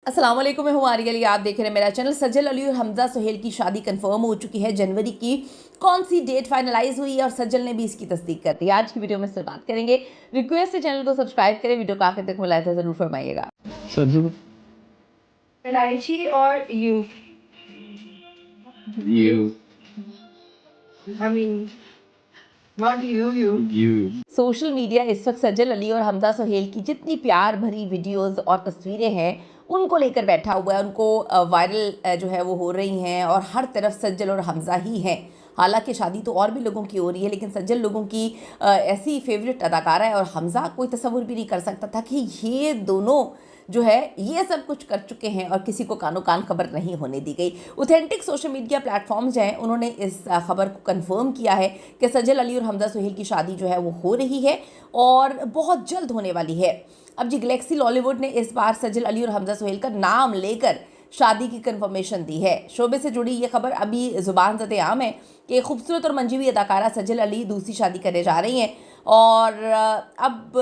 अस्सलाम वालेकुम, मैं हूँ आर्या अली। आप देख रहे हैं मेरा चैनल। सज्जल अली और हमजा सोहेल की शादी कंफर्म हो चुकी है। जनवरी की कौन सी डेट फाइनलाइज हुई है और सज्जल ने भी इसकी तस्दीक कर दी। आज की वीडियो में इससे बात करेंगे। रिक्वेस्ट है चैनल को सब्सक्राइब करें, वीडियो को आखिर तक मिलाया था जरूर फरमाइएगा। Sajal Raichi or you? you I mean, not you. Social media इस वक्त सज्जल अली और हमजा सोहेल की जितनी प्यार भरी वीडियोस और तस्वीरें हैं उनको लेकर बैठा हुआ है। उनको वायरल जो है वो हो रही हैं और हर तरफ सज्जल और हमजा ही हैं। हालांकि शादी तो और भी लोगों की हो रही है, लेकिन सज्जल लोगों की ऐसी फेवरेट अदाकारा है और हमजा कोई तस्वुर भी नहीं कर सकता था कि ये दोनों जो है ये सब कुछ कर चुके हैं और किसी को कानो कान खबर नहीं होने दी गई। ऑथेंटिक सोशल मीडिया प्लेटफॉर्म्स हैं, उन्होंने इस खबर को कंफर्म किया है कि सज्जल अली और हमजा सोहेल की शादी जो है वो हो रही है और बहुत जल्द होने वाली है। अब जी गैलेक्सी लॉलीवुड ने इस बार सज्जल अली और हमजा सोहेल का नाम लेकर शादी की कंफर्मेशन दी है। शोबे से जुड़ी ये खबर अभी ज़ुबान ज़द आम है कि खूबसूरत और मंजी हुई अदाकारा सज्जल अली दूसरी शादी करने जा रही हैं और अब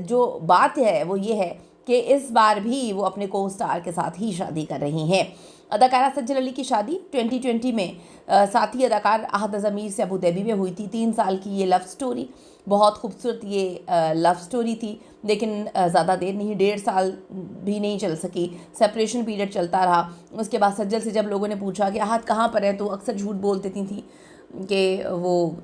जो बात है वो ये है कि इस बार भी वो अपने को स्टार के साथ ही शादी कर रही हैं। अदाकारा सज्जल अली की शादी 2020 में साथी अदाकार अहद ज़मीर से अबू धाबी में हुई थी। 3 साल की ये लव स्टोरी, बहुत खूबसूरत ये लव स्टोरी थी, लेकिन ज़्यादा देर नहीं, 1.5 साल भी नहीं चल सकी। सेपरेशन पीरियड चलता रहा। उसके बाद सज्जल से जब लोगों ने पूछा कि अहद कहाँ पर है, तो अक्सर झूठ बोल देती थी कि वो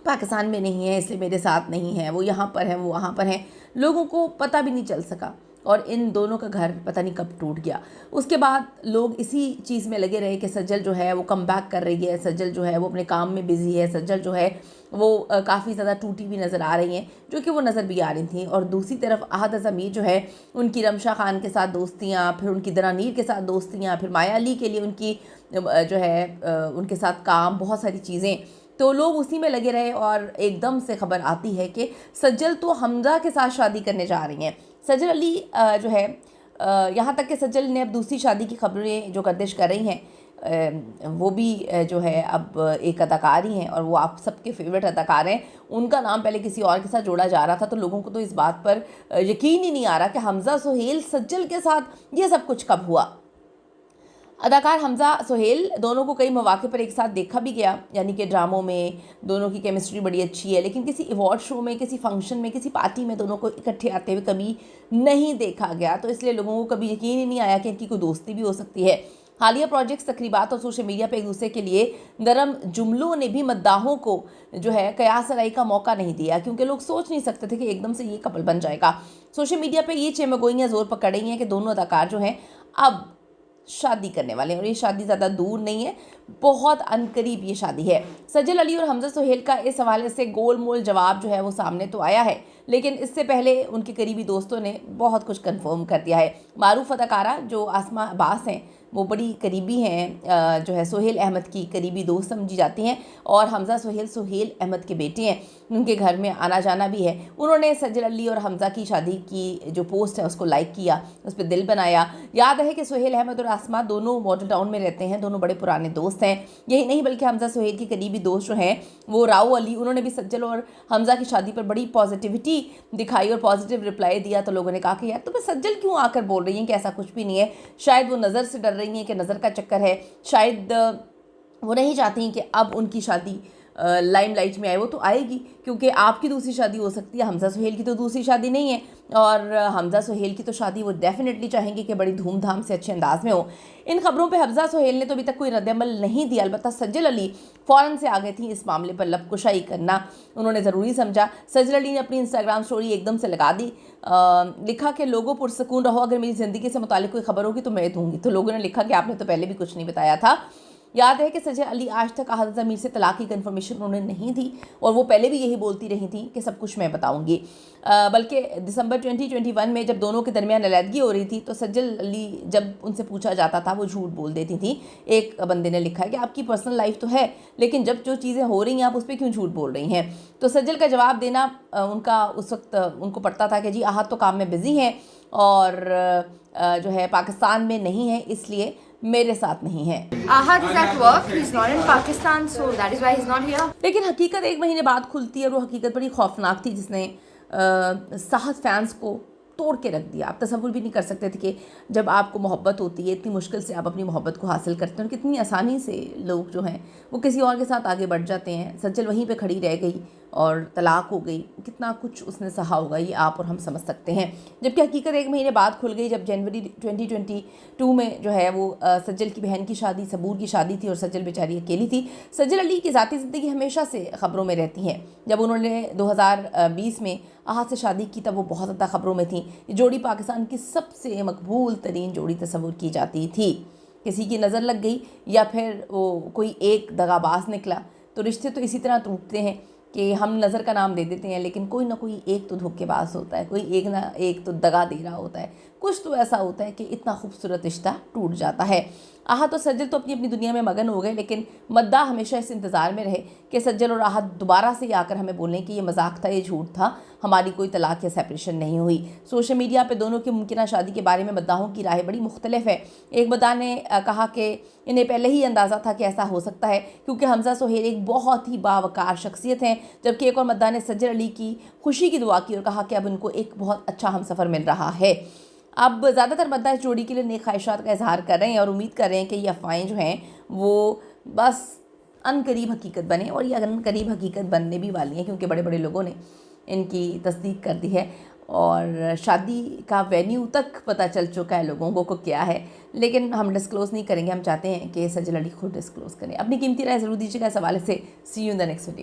पाकिस्तान में नहीं है इसलिए मेरे साथ नहीं है, वो यहाँ पर है वो वहाँ पर है। लोगों को पता भी नहीं चल सका और इन दोनों का घर पता नहीं कब टूट गया। उसके बाद लोग इसी चीज़ में लगे रहे कि सज्जल जो है वो कम बैक कर रही है, सज्जल जो है वो अपने काम में बिज़ी है, सज्जल जो है वो काफ़ी ज़्यादा टूटी हुई नज़र आ रही हैं, जो कि वो नज़र भी आ रही थी। और दूसरी तरफ अहद ज़मीर जो है उनकी रमशा खान के साथ दोस्तियाँ, फिर उनकी दरानीर के साथ दोस्तियाँ, फिर माया अली के लिए उनकी जो है उनके साथ काम, बहुत सारी चीज़ें, तो लोग उसी में लगे रहे और एकदम से खबर आती है कि सज्जल तो हमजा के साथ शादी करने जा रही हैं। सज्जल अली जो है यहाँ तक कि सज्जल ने अब दूसरी शादी की खबरें जो गर्दिश कर रही हैं वो भी जो है अब एक अदाकार ही हैं और वो आप सबके फेवरेट अदाकार हैं। उनका नाम पहले किसी और के साथ जोड़ा जा रहा था, तो लोगों को तो इस बात पर यकीन ही नहीं आ रहा कि हमजा सोहेल सज्जल के साथ ये सब कुछ कब हुआ। अदाकार हमजा सोहेल दोनों को कई मौके पर एक साथ देखा भी गया, यानी कि ड्रामों में दोनों की केमिस्ट्री बड़ी अच्छी है, लेकिन किसी अवार्ड शो में, किसी फंक्शन में, किसी पार्टी में दोनों को इकट्ठे आते हुए कभी नहीं देखा गया। तो इसलिए लोगों को कभी यकीन ही नहीं आया कि इनकी कोई दोस्ती भी हो सकती है। हालिया प्रोजेक्ट्स, तकरीबात और सोशल मीडिया पर एक दूसरे के लिए नरम जुमलों ने भी मद्दाहों को जो है कयास राई का मौका नहीं दिया, क्योंकि लोग सोच नहीं सकते थे कि एकदम से ये कपल बन जाएगा। सोशल मीडिया पर ये चेमगोइयाँ ज़ोर पकड़ रही हैं कि दोनों अदाकार जो हैं अब शादी करने वाले हैं और ये शादी ज़्यादा दूर नहीं है, बहुत अनकरीब ये शादी है। सज्जल अली और हमजा सोहेल का इस हवाले से गोल मोल जवाब जो है वो सामने तो आया है, लेकिन इससे पहले उनके करीबी दोस्तों ने बहुत कुछ कंफर्म कर दिया है। मारूफ अदाकारा जो आसमा अब्बास हैं वो बड़ी करीबी हैं, जो है सोहेल अहमद की करीबी दोस्त समझी जाती हैं और हमजा सोहेल अहमद के बेटे हैं, उनके घर में आना जाना भी है। उन्होंने सज्जल अली और हमजा की शादी की जो पोस्ट है उसको लाइक किया, उस पर दिल बनाया। याद है कि सोहेल अहमद और आसमा दोनों मॉडल टाउन में रहते हैं, दोनों बड़े पुराने दोस्त हैं। यही नहीं बल्कि हमजा सोहेल की करीबी दोस्त जो हैं वो राव अली, उन्होंने भी सज्जल और हमजा की शादी पर बड़ी पॉजिटिविटी दिखाई और पॉजिटिव रिप्लाई दिया। तो लोगों ने कहा कि यार तुम्हें सज्जल क्यों आकर बोल रही हैं कि ऐसा कुछ भी नहीं है, शायद वो नज़र से डर रही हैं कि नज़र का चक्कर है, शायद वो नहीं चाहती कि अब उनकी शादी लाइमलाइट में आए। वो तो आएगी क्योंकि आपकी दूसरी शादी हो सकती है, हमजा सोहेल की तो दूसरी शादी नहीं है और हमजा सोहेल की तो शादी वो डेफिनेटली चाहेंगे कि बड़ी धूमधाम से अच्छे अंदाज में हो। इन खबरों पे हमजा सोहेल ने तो अभी तक कोई रद्दअमल नहीं दिया, अलबत्ता सज्जल अली फ़ौरन से आ गई थी इस मामले पर लबकुशाई करना उन्होंने ज़रूरी समझा। सज्जल अली ने अपनी इंस्टाग्राम स्टोरी एकदम से लगा दी, लिखा कि लोगों पुरसकून रहो, अगर मेरी ज़िंदगी से मुतालिक कोई खबर होगी तो मैं दूँगी। तो लोगों ने लिखा कि आपने तो पहले भी कुछ नहीं बताया था। याद है कि सज्जल अली आज तक अहद ज़मीर से तलाक की कंफर्मेशन उन्होंने नहीं दी और वो पहले भी यही बोलती रही थी कि सब कुछ मैं बताऊंगी। बल्कि दिसंबर 2021 में जब दोनों के दरमियान अलहदगी हो रही थी तो सज्जल अली जब उनसे पूछा जाता था वो झूठ बोल देती थी। एक बंदे ने लिखा है कि आपकी पर्सनल लाइफ तो है, लेकिन जब जो चीज़ें हो रही हैं आप उस पर क्यों झूठ बोल रही हैं। तो सज्जल का जवाब देना उनका उस वक्त उनको पड़ता था कि जी अहद तो काम में बिज़ी हैं और जो है पाकिस्तान में नहीं है, इसलिए मेरे साथ नहीं है। Ahad is at work. He's not in Pakistan, so that is why he's not here. लेकिन हकीकत 1 महीने बाद खुलती है और वो हकीकत बड़ी खौफनाक थी, जिसने साहस फैंस को तोड़ के रख दिया। आप तसव्वुर भी नहीं कर सकते थे कि जब आपको मोहब्बत होती है, इतनी मुश्किल से आप अपनी मोहब्बत को हासिल करते हैं और कितनी आसानी से लोग जो हैं वो किसी और के साथ आगे बढ़ जाते हैं। सज्जल वहीं पे खड़ी रह गई और तलाक हो गई। कितना कुछ उसने सहा होगा, ये आप और हम समझ सकते हैं। जबकि हकीकत 1 महीने बाद खुल गई, जब जनवरी 2022 में जो है वो सज्जल की बहन की शादी, सबूर की शादी थी और सज्जल बेचारी अकेली थी। सज्जल अली की ज़ाती ज़िंदगी हमेशा से ख़बरों में रहती हैं। जब उन्होंने 2020 में आहा से शादी की तब वो बहुत ज़्यादा ख़बरों में थी। ये जोड़ी पाकिस्तान की सबसे मकबूल तरीन जोड़ी तस्वुर की जाती थी। किसी की नज़र लग गई या फिर वो कोई एक दगाबाज निकला, तो रिश्ते तो इसी तरह टूटते हैं कि हम नज़र का नाम दे देते हैं, लेकिन कोई ना कोई एक तो धोखेबाज होता है, कोई एक ना एक तो दगा दे रहा होता है। कुछ तो ऐसा होता है कि इतना खूबसूरत रिश्ता टूट जाता है। आहा तो सज्जल तो अपनी अपनी दुनिया में मगन हो गए, लेकिन मद्दा हमेशा इस इंतज़ार में रहे कि सज्जल और आहा दोबारा से आकर हमें बोलें कि ये मजाक था, ये झूठ था, हमारी कोई तलाक या सेपरेशन नहीं हुई। सोशल मीडिया पे दोनों की मुमकिन शादी के बारे में मद्दाहों की राय बड़ी मुख्तलिफ है। एक मद्दा ने कहा कि इन्हें पहले ही अंदाज़ा था कि ऐसा हो सकता है क्योंकि हमज़ा सोहेल एक बहुत ही बावकार शख्सियत हैं, जबकि एक और मद्दा ने सज्जल अली की खुशी की दुआ की और कहा कि अब उनको एक बहुत अच्छा हमसफ़र मिल रहा है। अब ज़्यादातर मद्दा इस जोड़ी के लिए नेक ख्वाहिशात का इजहार कर रहे हैं और उम्मीद कर रहे हैं कि ये अफवाहें जो हैं वो बस अनकरीब हकीकत बने, और ये अनकरीब हकीकत बनने भी वाली हैं क्योंकि बड़े बड़े लोगों ने इनकी तस्दीक कर दी है और शादी का वेन्यू तक पता चल चुका है लोगों को क्या है। लेकिन हम डिस्क्लोज़ नहीं करेंगे, हम चाहते हैं कि सज्जल अली खुद डिस्क्लोज़ करें। अपनी कीमती राय ज़रूर दीजिएगा इस हवाले से। See you in the next video.